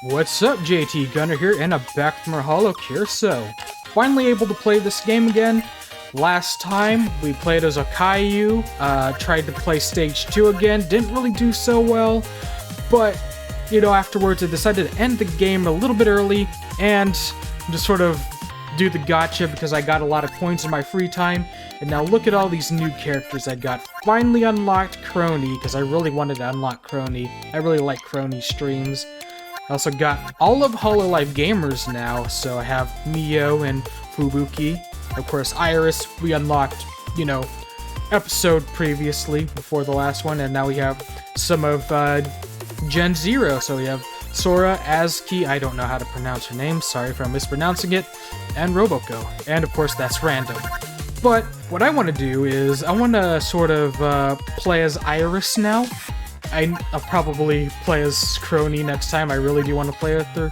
What's up, JT Gunner here, and I'm back from our HoloCure. So, finally able to play this game again. Last time, we played as Okayu, tried to play Stage 2 again, didn't really do so well, but, you know, afterwards I decided to end the game a little bit early, and just sort of do the gotcha because I got a lot of coins in my free time, and now look at all these new characters I got. Finally unlocked Crony, because I really wanted to unlock Crony. I really like Crony streams. I also got all of Hololive gamers now, so I have Mio and Fubuki. Of course, IRyS, we unlocked, you know, episode previously, before the last one, and now we have some of Gen Zero, so we have Sora, Azuki, I don't know how to pronounce her name, sorry if I'm mispronouncing it, and Roboco. And of course, that's random. But what I want to do is, I want to sort of play as IRyS now. I'll probably play as Crony next time, I really do want to play with her.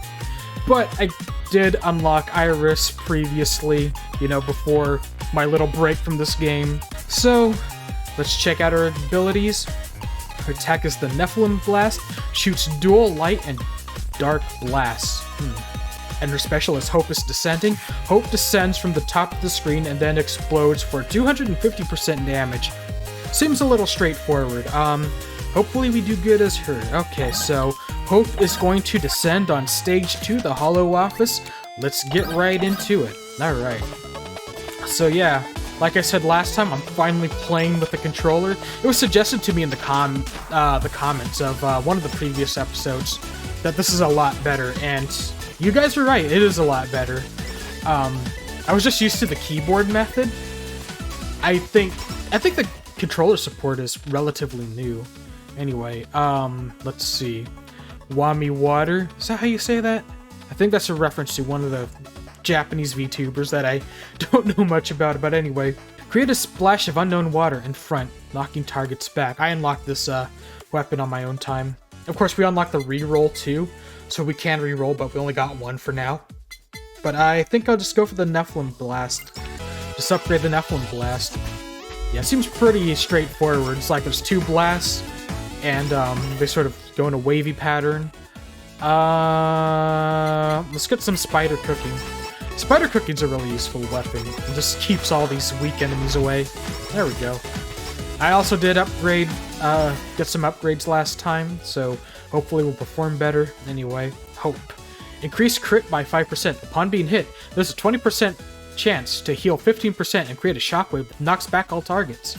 But I did unlock IRyS previously, you know, before my little break from this game. So, let's check out her abilities. Her attack is the Nephilim Blast, shoots dual light and dark blasts. And her special is Hope is Descending. Hope descends from the top of the screen and then explodes for 250% damage. Seems a little straightforward. Hopefully we do good as her. Okay, so Hope is going to descend on Stage 2, the Holo office. Let's get right into it. Alright. So yeah, like I said last time, I'm finally playing with the controller. It was suggested to me in the comments of one of the previous episodes that this is a lot better, and you guys are right, it is a lot better. I was just used to the keyboard method. I think the controller support is relatively new. Anyway, let's see. Wami Water, is that how you say that? I think that's a reference to one of the Japanese VTubers that I don't know much about, but anyway. Create a splash of unknown water in front, knocking targets back. I unlocked this weapon on my own time. Of course, we unlocked the reroll too, so we can reroll, but we only got one for now. But I think I'll just go for the Nephilim Blast. Just upgrade the Nephilim Blast. Yeah, it seems pretty straightforward. It's like there's two blasts, and they sort of go in a wavy pattern. Let's get some spider cooking. Spider cooking's a really useful weapon. It just keeps all these weak enemies away. There we go. I also did upgrade, get some upgrades last time, so hopefully we'll perform better. Anyway, Hope. Increase crit by 5%. Upon being hit, there's a 20% chance to heal 15% and create a shockwave that knocks back all targets.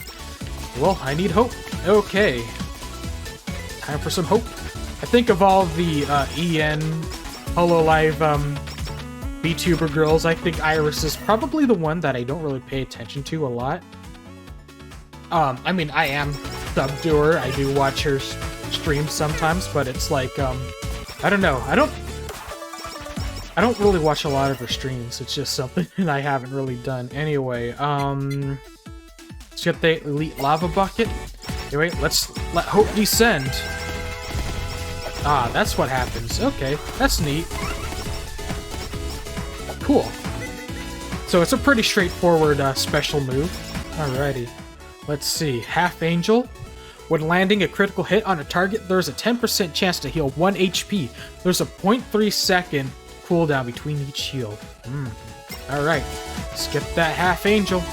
Well, I need Hope. Okay. Time for some Hope. I think of all the EN Hololive VTuber girls, I think IRyS is probably the one that I don't really pay attention to a lot. I mean, I am subbed to her, I do watch her stream sometimes, but it's like, I don't know, I don't really watch a lot of her streams, it's just something that I haven't really done. Anyway, let's get the Elite Lava Bucket. Anyway, let's let Hope descend. Ah, that's what happens. Okay, that's neat. Cool. So it's a pretty straightforward special move. Alrighty. Let's see. Half Angel. When landing a critical hit on a target, there's a 10% chance to heal 1 HP. There's a 0.3 second cooldown between each heal. Alright. Let's get that Half Angel.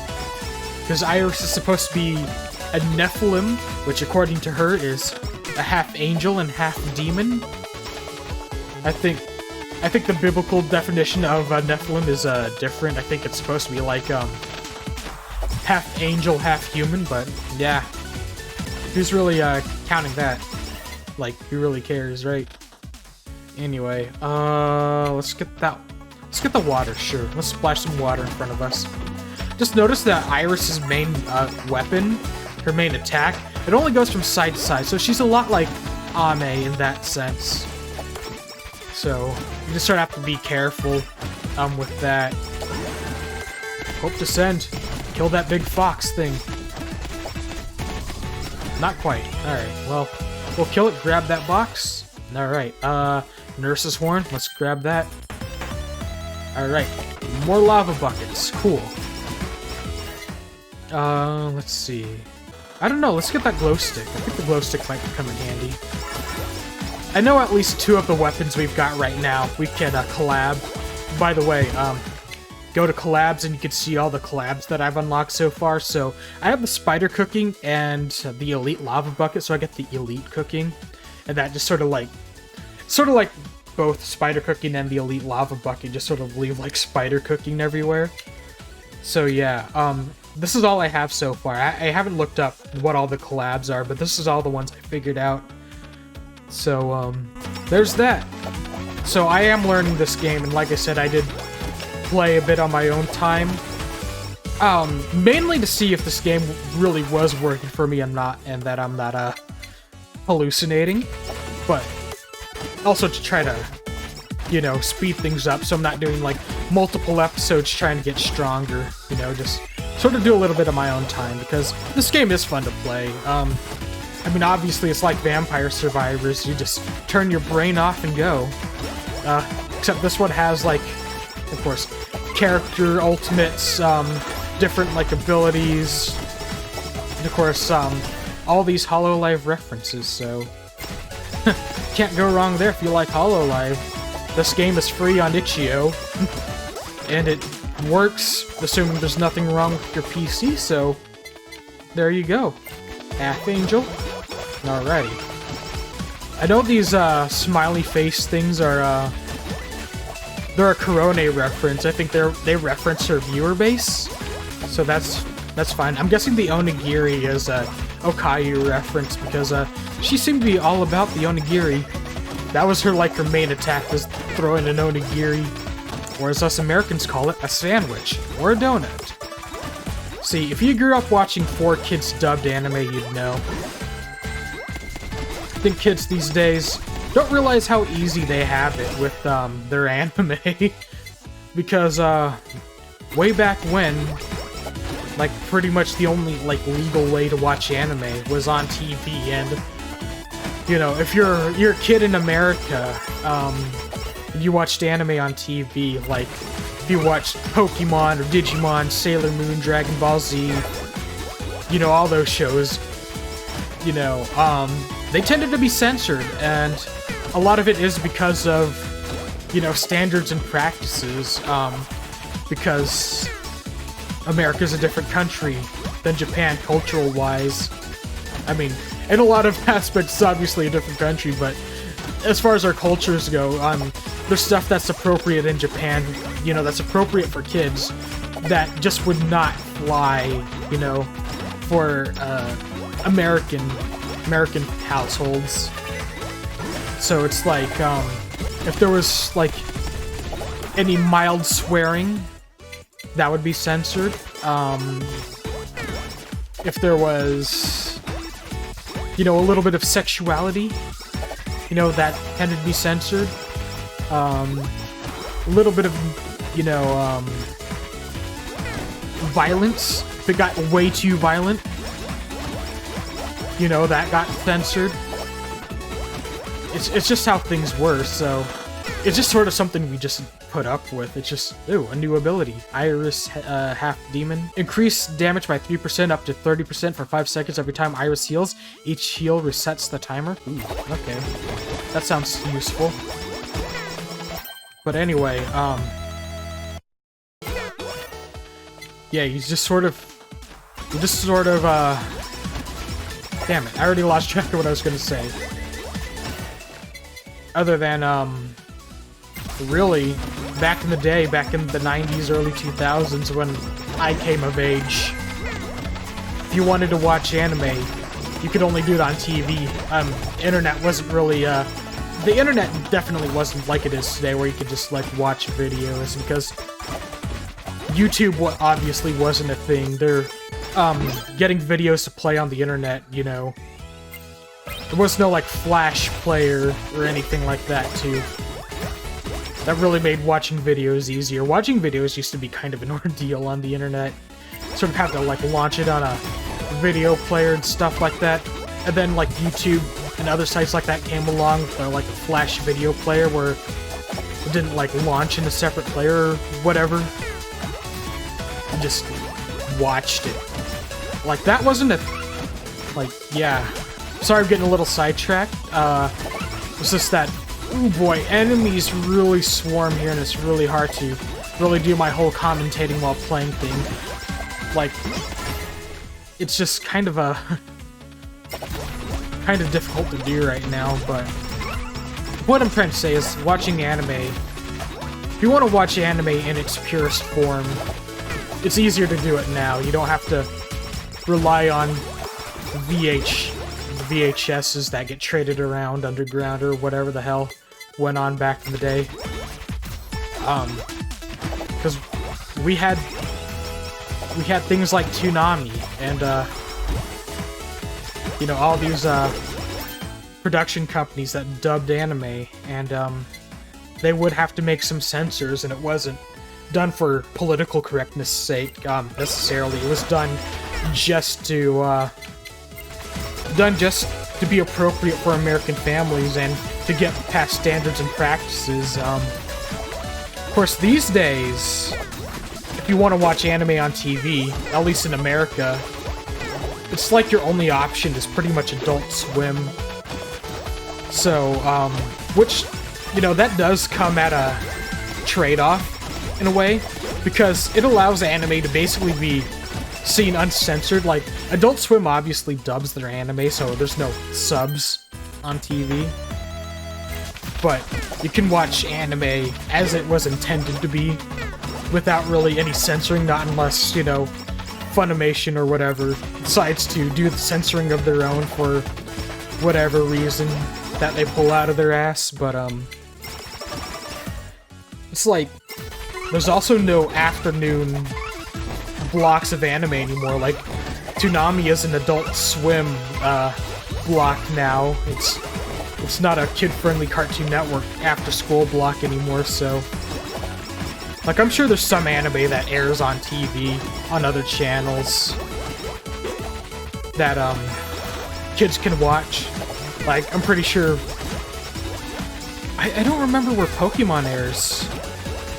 Because IRyS is supposed to be a Nephilim, which according to her is a half angel and half demon. I think the biblical definition of Nephilim is different. I think it's supposed to be like half angel, half human, but yeah. Who's really counting that? Like, who really cares, right? Anyway, let's get the water, sure. Let's splash some water in front of us. Just notice that IRyS's main weapon, her main attack, it only goes from side to side, so she's a lot like Ame in that sense. So, you just sort of have to be careful with that. Hope Descend. Kill that big fox thing. Not quite. Alright, well, we'll kill it, grab that box. Alright, Nurse's Horn, let's grab that. Alright, more lava buckets, cool. Let's see. I don't know, let's get that glow stick. I think the glow stick might come in handy. I know at least 2 of the weapons we've got right now we can collab. By the way, go to collabs and you can see all the collabs that I've unlocked so far. So I have the spider cooking and the elite lava bucket, so I get the elite cooking, and that just sort of like both spider cooking and the elite lava bucket just sort of leave like spider cooking everywhere. So yeah, this is all I have so far. I haven't looked up what all the collabs are, but this is all the ones I figured out. So there's that. So I am learning this game, and like I said, I did play a bit on my own time. Mainly to see if this game really was working for me and that I'm not hallucinating, but also to try to, you know, speed things up so I'm not doing like multiple episodes trying to get stronger, you know, just sort of do a little bit of my own time, because this game is fun to play. I mean, obviously it's like Vampire Survivors, you just turn your brain off and go. Except this one has like, of course, character ultimates, different like abilities, and of course, all these Hololive references, so can't go wrong there if you like Hololive. This game is free on itch.io, and it works, assuming there's nothing wrong with your PC, so there you go. Half Angel. Alrighty. I know these smiley face things are they're a Korone reference. I think they reference her viewer base, so that's fine. I'm guessing the onigiri is a Okayu reference, because she seemed to be all about the onigiri. That was her like her main attack, was throwing an onigiri, or as us Americans call it, a sandwich or a donut. See, if you grew up watching 4Kids dubbed anime, you'd know. I think kids these days don't realize how easy they have it with their anime, because way back when, like pretty much the only like legal way to watch anime was on TV, and you know, if you're a kid in America, you watched anime on TV, like if you watched Pokemon or Digimon, Sailor Moon, Dragon Ball Z, you know, all those shows, you know, they tended to be censored, and a lot of it is because of, you know, standards and practices, because America's a different country than Japan cultural-wise. I mean, in a lot of aspects, it's obviously a different country, but as far as our cultures go, there's stuff that's appropriate in Japan, you know, that's appropriate for kids, that just would not fly, you know, for American households. So it's like, if there was like any mild swearing, that would be censored. If there was, you know, a little bit of sexuality, you know, that tended to be censored. A little bit of, you know, violence. If it got way too violent, you know, that got censored. It's just how things were, so it's just sort of something we just put up with. It's just, ooh, a new ability. IRyS Half Demon. Increase damage by 3% up to 30% for 5 seconds every time IRyS heals. Each heal resets the timer. Ooh, okay. That sounds useful. But anyway, yeah, you just sort of, damn it, I already lost track of what I was gonna say. Other than, really, back in the day, back in the 90s, early 2000s, when I came of age, if you wanted to watch anime, you could only do it on TV. Internet wasn't really, the internet definitely wasn't like it is today, where you could just, like, watch videos, because YouTube obviously wasn't a thing. They're, getting videos to play on the internet, you know. There was no, like, Flash player or anything like that, too. That really made watching videos easier. Watching videos used to be kind of an ordeal on the internet. Sort of have to, like, launch it on a video player and stuff like that. And then, like, YouTube and other sites like that came along with, like, a Flash video player where it didn't, like, launch in a separate player or whatever. You just watched it. Like, that wasn't a... Like, yeah... Sorry, I'm getting a little sidetracked. It's just that, oh boy, enemies really swarm here, and it's really hard to really do my whole commentating while playing thing. Like, it's just kind of difficult to do right now, but what I'm trying to say is watching anime. If you want to watch anime in its purest form, it's easier to do it now. You don't have to rely on VHSs that get traded around underground or whatever the hell went on back in the day. Because we had things like Toonami and you know, all these production companies that dubbed anime, and they would have to make some censors, and it wasn't done for political correctness' sake necessarily. It was done just to be appropriate for American families and to get past standards and practices. Of course, these days, if you want to watch anime on TV, at least in America, it's like your only option is pretty much Adult Swim. So, which, you know, that does come at a trade-off, in a way, because it allows anime to basically be seen uncensored. Like, Adult Swim obviously dubs their anime, so there's no subs on TV. But you can watch anime as it was intended to be, without really any censoring, not unless, you know, Funimation or whatever decides to do the censoring of their own for whatever reason that they pull out of their ass. But it's like, there's also no afternoon blocks of anime anymore. Like, Toonami is an Adult Swim block now. It's not a kid-friendly Cartoon Network after-school block anymore, so... Like, I'm sure there's some anime that airs on TV, on other channels, that, kids can watch. Like, I'm pretty sure... I don't remember where Pokemon airs.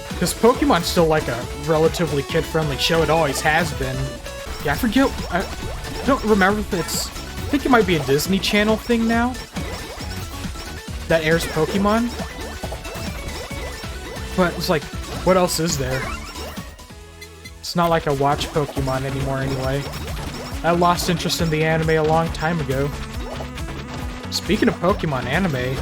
Because Pokemon's still, like, a relatively kid-friendly show. It always has been. Yeah, I forget... I don't remember if it's... I think it might be a Disney Channel thing now that airs Pokemon. But it's like... What else is there? It's not like I watch Pokemon anymore anyway. I lost interest in the anime a long time ago. Speaking of Pokemon anime,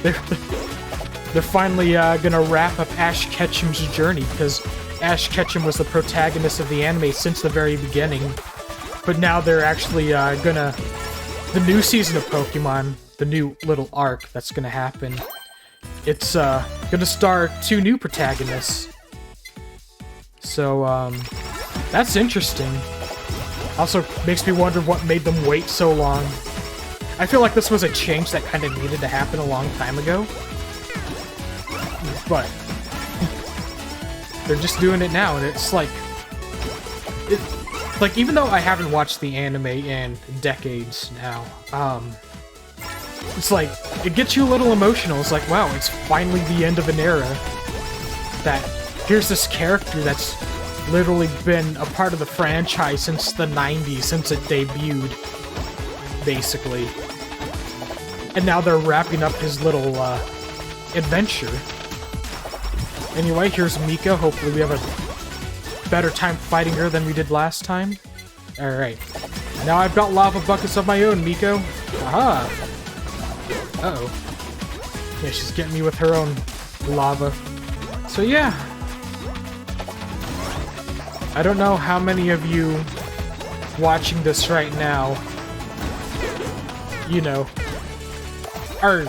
they're finally gonna wrap up Ash Ketchum's journey, because Ash Ketchum was the protagonist of the anime since the very beginning. But now they're actually gonna... The new season of Pokemon, the new little arc that's gonna happen, it's gonna star 2 new protagonists. So, that's interesting. Also makes me wonder what made them wait so long. I feel like this was a change that kind of needed to happen a long time ago. But they're just doing it now, and it's like... Like, even though I haven't watched the anime in decades now, it's like, it gets you a little emotional. It's like, wow, it's finally the end of an era. That here's this character that's literally been a part of the franchise since the 90s, since it debuted, basically. And now they're wrapping up his little adventure. Anyway, here's Mika. Hopefully we have a better time fighting her than we did last time. Alright. Now I've got lava buckets of my own, Miko. Aha! Uh-oh. Yeah, she's getting me with her own lava. So yeah. I don't know how many of you watching this right now, you know, are,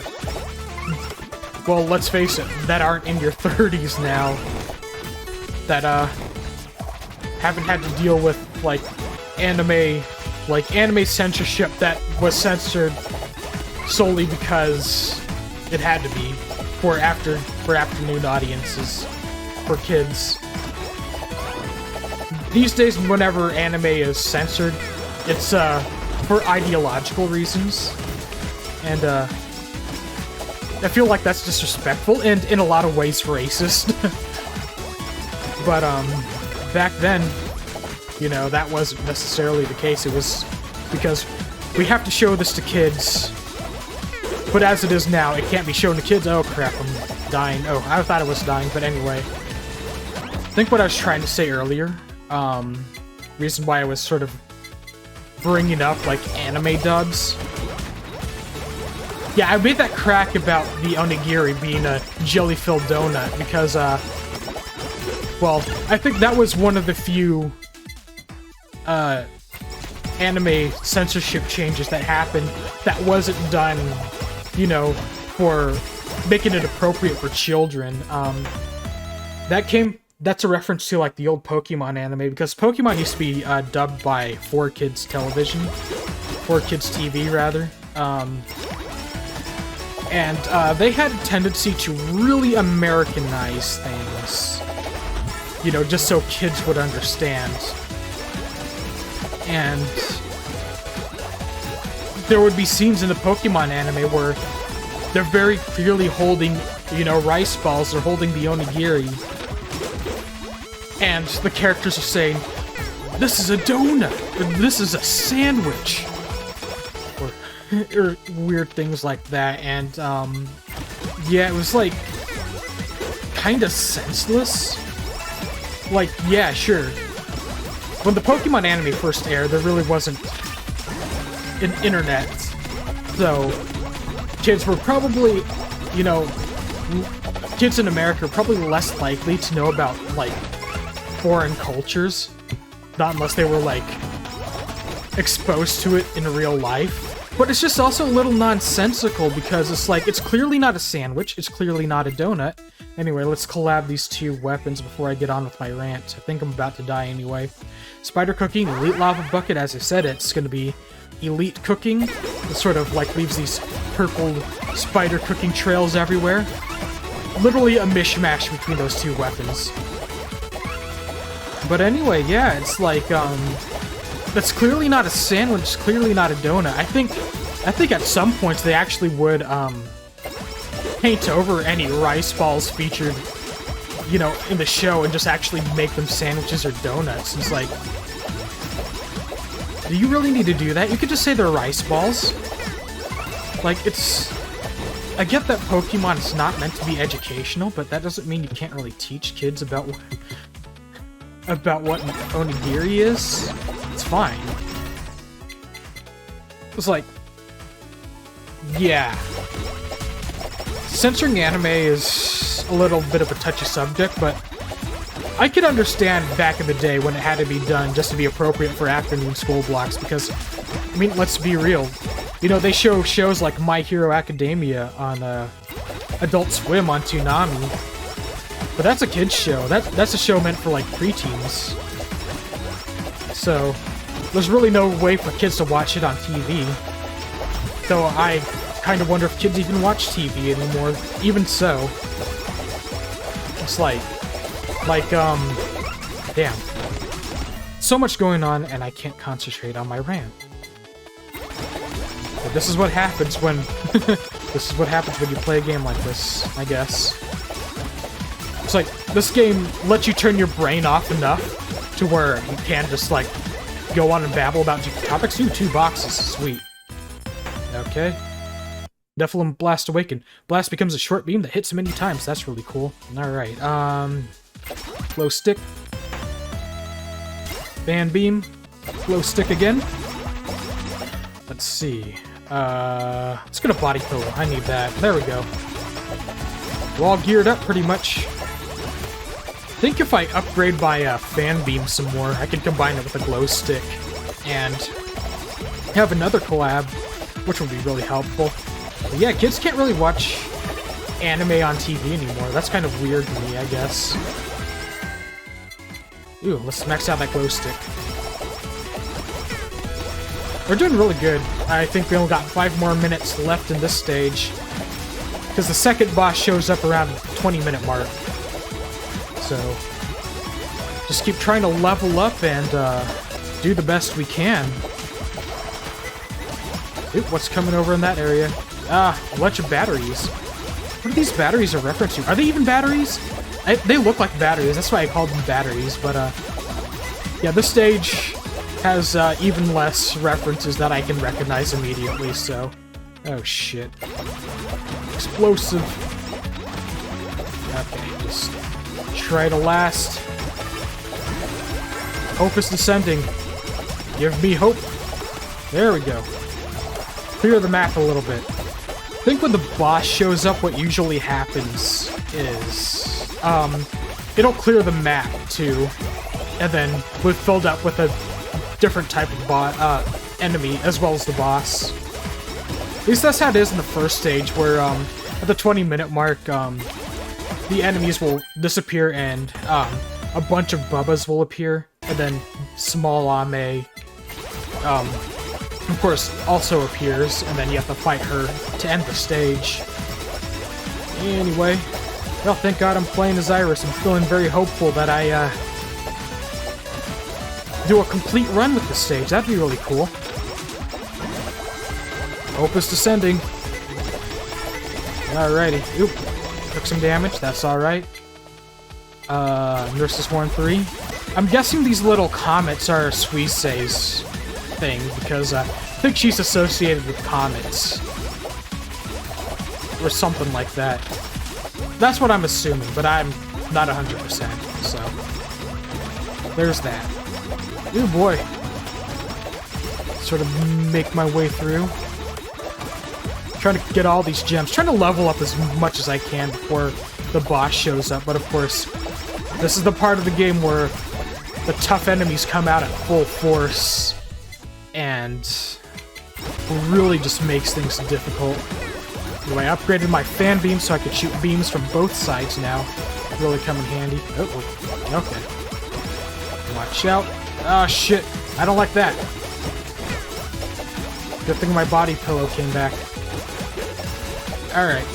well, let's face it, that aren't in your 30s now, that, haven't had to deal with, like, anime censorship that was censored solely because it had to be for afternoon audiences, for kids. These days, whenever anime is censored, it's for ideological reasons, and I feel like that's disrespectful and in a lot of ways racist. But back then, you know, that wasn't necessarily the case. It was because we have to show this to kids But as it is now, it can't be shown to kids. Oh crap, I'm dying. Oh, I thought I was dying, but anyway. I think what I was trying to say earlier, reason why I was sort of bringing up, like, anime dubs. Yeah, I made that crack about the onigiri being a jelly-filled donut because, well, I think that was one of the few, anime censorship changes that happened that wasn't done, you know, for making it appropriate for children. That's a reference to, like, the old Pokemon anime, because Pokemon used to be dubbed by 4Kids Television. 4Kids TV, rather. And they had a tendency to really Americanize things. You know, just so kids would understand. And there would be scenes in the Pokemon anime where they're very clearly holding, you know, rice balls, they're holding the onigiri. And the characters are saying, "This is a donut," or "This is a sandwich," or weird things like that. And yeah, it was like kind of senseless. Like, yeah, sure. When the Pokemon anime first aired, there really wasn't an internet, so kids were probably, you know, kids in America are probably less likely to know about, like, foreign cultures, not unless they were, like, exposed to it in real life. But it's just also a little nonsensical because it's like, it's clearly not a sandwich, it's clearly not a donut. Anyway, let's collab these two weapons before I get on with my rant. I think I'm about to die anyway. Spider Cooking, Elite Lava Bucket, as I said, it's going to be Elite Cooking. It sort of, like, leaves these purple spider cooking trails everywhere. Literally a mishmash between those two weapons. But anyway, yeah, it's like, that's clearly not a sandwich, it's clearly not a donut. I think at some points they actually would, paint over any rice balls featured, you know, in the show and just actually make them sandwiches or donuts. It's like, do you really need to do that? You could just say they're rice balls. Like, I get that Pokemon is not meant to be educational, but that doesn't mean you can't really teach kids about what an onigiri is. It's fine. It's like, yeah. Censoring anime is a little bit of a touchy subject, but I could understand back in the day when it had to be done just to be appropriate for afternoon school blocks, because, I mean, let's be real. You know, they show shows like My Hero Academia on Adult Swim on Toonami, but that's a kid's show. That's a show meant for, like, preteens. So, there's really no way for kids to watch it on TV. Though I kind of wonder if kids even watch TV anymore. Even so, it's damn. So much going on, and I can't concentrate on my rant. But this is what happens when this is what happens when you play a game like this, I guess. It's like, this game lets you turn your brain off enough to where you can just, like, go on and babble about topics. Ooh, 2 boxes. Sweet. Okay. Nephilim Blast Awaken. Blast becomes a short beam that hits many times. That's really cool. Alright, Glow Stick. Fan Beam. Glow Stick again. Let's see. Let's get a Body Pillow. I need that. There we go. We're all geared up, pretty much. I think if I upgrade my Fan Beam some more, I can combine it with a Glow Stick and have another collab, which would be really helpful. But yeah, kids can't really watch anime on TV anymore. That's kind of weird to me, I guess. Ooh, let's max out that Glow Stick. We're doing really good. I think we only got 5 more minutes left in this stage, because the second boss shows up around the 20-minute mark. So, just keep trying to level up and do the best we can. Oop, what's coming over in that area? Ah, a bunch of batteries. What are these batteries a reference to? Are they even batteries? They look like batteries, that's why I called them batteries, but yeah, this stage has even less references that I can recognize immediately, so Oh shit. Explosive. Okay, just try to last. Hope is descending. Give me hope. There we go. Clear the map a little bit. I think when the boss shows up, what usually happens is, it'll clear the map too, and then we're filled up with a different type of enemy as well as the boss. At least that's how it is in the first stage, where at the 20-minute mark, the enemies will disappear and a bunch of Bubbas will appear, and then small Ame, of course, also appears, and then you have to fight her to end the stage. Anyway, well, thank God I'm playing as IRyS. I'm feeling very hopeful that I do a complete run with this stage. That'd be really cool. Hope is descending. Alrighty. Oop. Took some damage. That's alright. Nurse's Horn 3. I'm guessing these little comets are Suise's thing, because I think she's associated with comets. Or something like that. That's what I'm assuming, but I'm not 100%, so... There's that. Ooh boy. Sort of make my way through. Trying to get all these gems. Trying to level up as much as I can before the boss shows up, but of course, this is the part of the game where the tough enemies come out at full force, and really just makes things difficult. Anyway, I upgraded my fan beam so I could shoot beams from both sides now. Really come in handy. Oh, okay. Watch out. Ah, shit. I don't like that. Good thing my body pillow came back. Alright.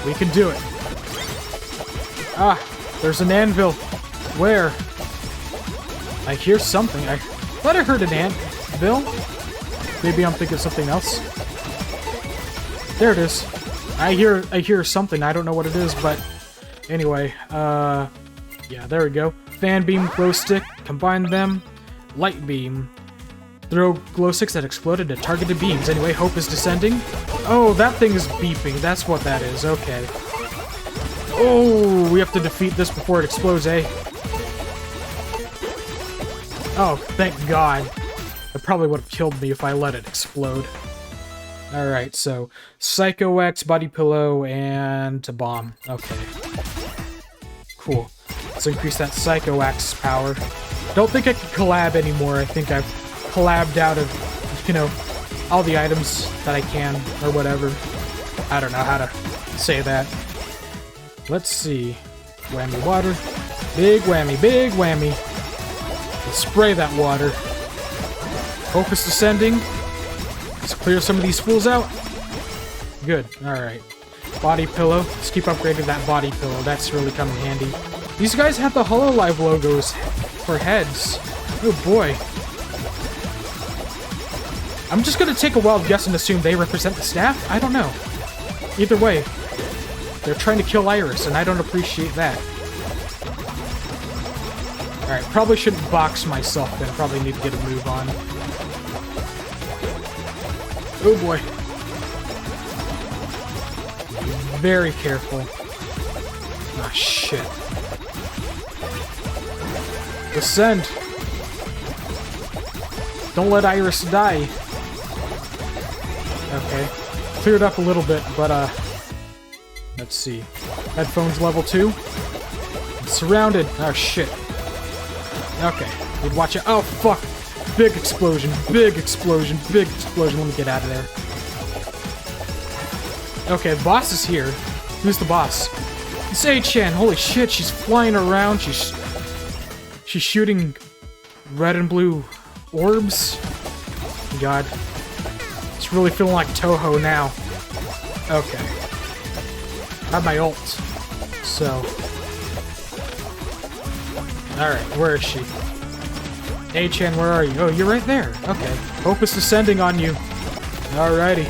We can do it. Ah, there's an anvil. Where? I hear something. I thought I heard an anvil. Maybe I'm thinking something else. There it is. I hear something. I don't know what it is, but anyway, yeah, there we go. Fan beam, glow stick, combine them. Light beam. Throw glow sticks that exploded at targeted beams. Anyway, hope is descending. Oh, that thing is beeping. That's what that is. Okay. Oh, we have to defeat this before it explodes, eh? Oh, thank God. It probably would have killed me if I let it explode. Alright, so Psycho X, Body Pillow, and a bomb. Okay. Cool. Let's increase that Psycho X power. Don't think I can collab anymore. I think I've collabed out of, you know, all the items that I can, or whatever. I don't know how to say that. Let's see. Whammy water. Big whammy, big whammy. Let's spray that water. Hope is descending. Let's clear some of these fools out. Good. Alright. Body pillow. Let's keep upgrading that body pillow. That's really coming handy. These guys have the Hololive logos for heads. Oh boy. I'm just gonna take a wild guess and assume they represent the staff? I don't know. Either way, they're trying to kill IRyS, and I don't appreciate that. Alright, probably shouldn't box myself then. Probably need to get a move on. Oh boy. Very careful. Ah, shit. Descend. Don't let IRyS die. Okay. Cleared up a little bit, but, let's see. Headphones level 2. I'm surrounded. Oh, shit. Okay. We'd watch it. Oh, fuck. Big explosion. Big explosion. Big explosion. Let me get out of there. Okay, the boss is here. Who's the boss? It's A-chan. Holy shit, she's flying around. She's shooting red and blue orbs. God. It's really feeling like Toho now. Okay. I have my ult. So. Alright, where is she? A-chan, where are you? Oh, you're right there. Okay. Hope is descending on you. Alrighty.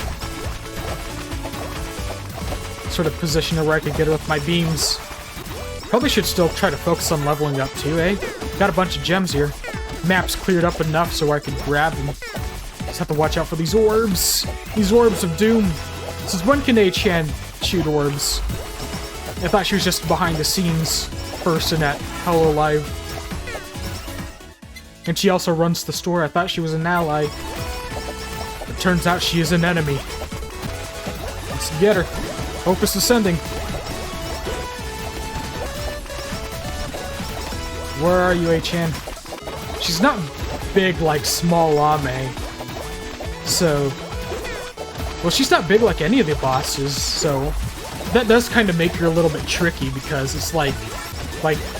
Sort of position her where I could get her with my beams. Probably should still try to focus on leveling up too, eh? Got a bunch of gems here. Map's cleared up enough so I can grab them. Just have to watch out for these orbs. These orbs of doom. Since when can A-chan shoot orbs? I thought she was just behind the scenes person at Hololive. And she also runs the store. I thought she was an ally. It turns out she is an enemy. Let's get her. Opus ascending. Where are you, A-chan? She's not big like small Ame. So... Well, she's not big like any of the bosses, so... That does kind of make her a little bit tricky, because it's like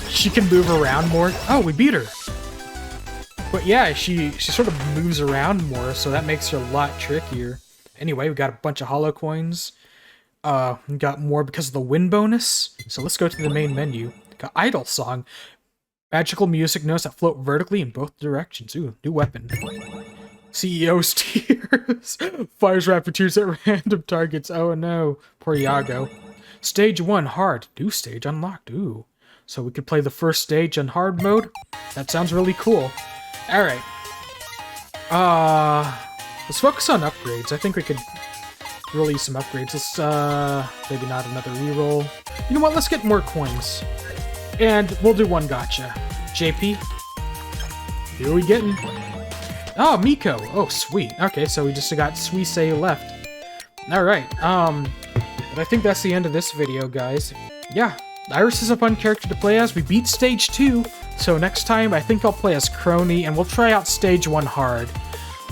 she can move around more. Oh, we beat her! But yeah, she sort of moves around more, so that makes her a lot trickier. Anyway, we got a bunch of holo coins. We got more because of the win bonus. So let's go to the main menu. Got Idol Song. Magical music notes that float vertically in both directions. Ooh, new weapon. CEO's tears. Fires rapid tears at random targets. Oh no. Poor Iago. Stage 1, hard. New stage unlocked. Ooh. So we could play the first stage on hard mode? That sounds really cool. Alright. Let's focus on upgrades. I think we could release some upgrades. Let's, maybe not another reroll. You know what? Let's get more coins. And we'll do one gacha. JP. Who are we getting? Oh, Miko. Oh, sweet. Okay, so we just got Suisei left. Alright, but I think that's the end of this video, guys. Yeah, IRyS is a fun character to play as. We beat Stage 2, so next time I think I'll play as Crony, and we'll try out Stage 1 hard.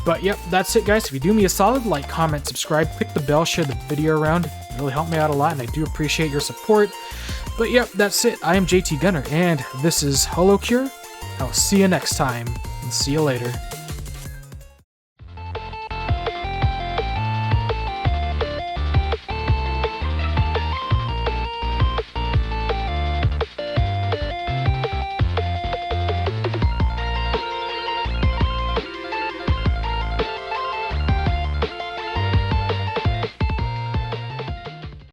But yep, that's it, guys. If you do me a solid, like, comment, subscribe, click the bell, share the video around. It really helped me out a lot, and I do appreciate your support. But yep, that's it. I am JT Gunner, and this is HoloCure. I'll see you next time, and see you later.